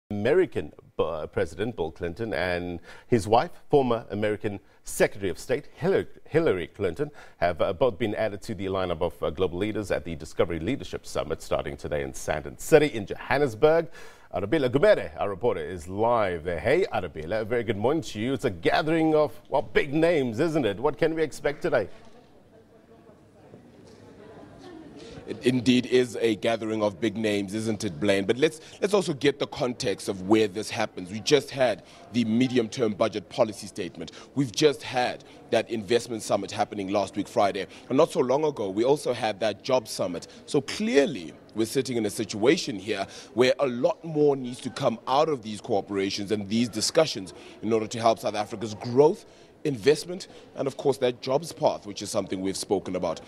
American President Bill Clinton and his wife, former American Secretary of State Hillary Clinton, have both been added to the lineup of global leaders at the Discovery Leadership Summit starting today in Sandton City in Johannesburg. Arabile Gumede, our reporter, is live there. Hey, Arabile, a very good morning to you. It's a gathering of, well, big names, isn't it? What can we expect today? It indeed is a gathering of big names, isn't it, Blaine? But let's also get the context of where this happens. We just had the medium-term budget policy statement. We've just had that investment summit happening last week, Friday. And not so long ago, we also had that job summit. So clearly, we're sitting in a situation here where a lot more needs to come out of these cooperations and these discussions in order to help South Africa's growth, investment, and of course that jobs path, which is something we've spoken about.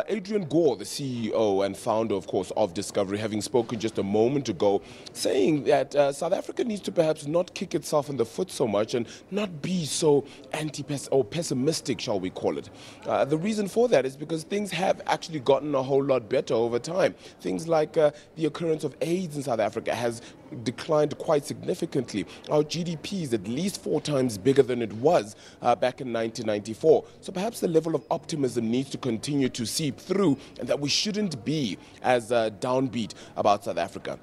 Adrian Gore, the CEO and founder, of course, of Discovery, having spoken just a moment ago, saying that South Africa needs to perhaps not kick itself in the foot so much and not be so pessimistic, shall we call it. The reason for that is because things have actually gotten a whole lot better over time. Things like the occurrence of AIDS in South Africa has declined quite significantly. Our GDP is at least 4 times bigger than it was back in 1994. So perhaps the level of optimism needs to continue to seep through, and that we shouldn't be as downbeat about South Africa.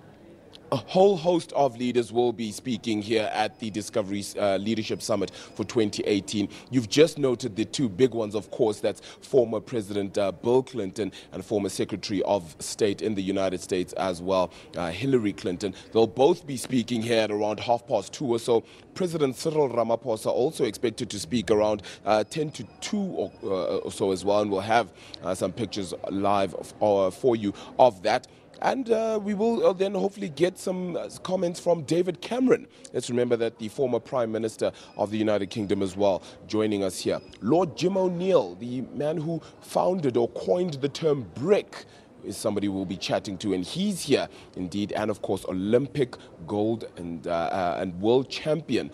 A whole host of leaders will be speaking here at the Discovery Leadership Summit for 2018. You've just noted the two big ones, of course. That's former President Bill Clinton and former Secretary of State in the United States as well, Hillary Clinton. They'll both be speaking here at around 2:30 or so. President Cyril Ramaphosa also expected to speak around 10 to 2 or so as well, and we'll have some pictures live for you of that. And we will then hopefully get some comments from David Cameron. Let's remember that the former Prime Minister of the United Kingdom as well, joining us here. Lord Jim O'Neill, the man who founded or coined the term BRIC, is somebody we'll be chatting to, and he's here indeed, and of course Olympic gold and world champion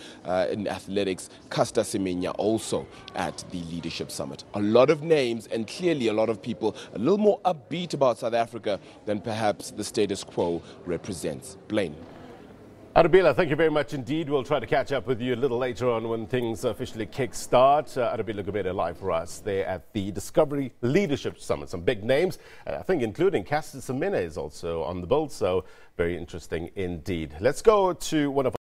in athletics, Caster Semenya, also at the Leadership Summit. A lot of names, and clearly a lot of people a little more upbeat about South Africa than perhaps the status quo represents. Blaine. Arabile, thank you very much indeed. We'll try to catch up with you a little later on when things officially kick-start. Arabile Gumede live for us there at the Discovery Leadership Summit. Some big names, I think including Caster Semenya is also on the bill, so very interesting indeed. Let's go to one of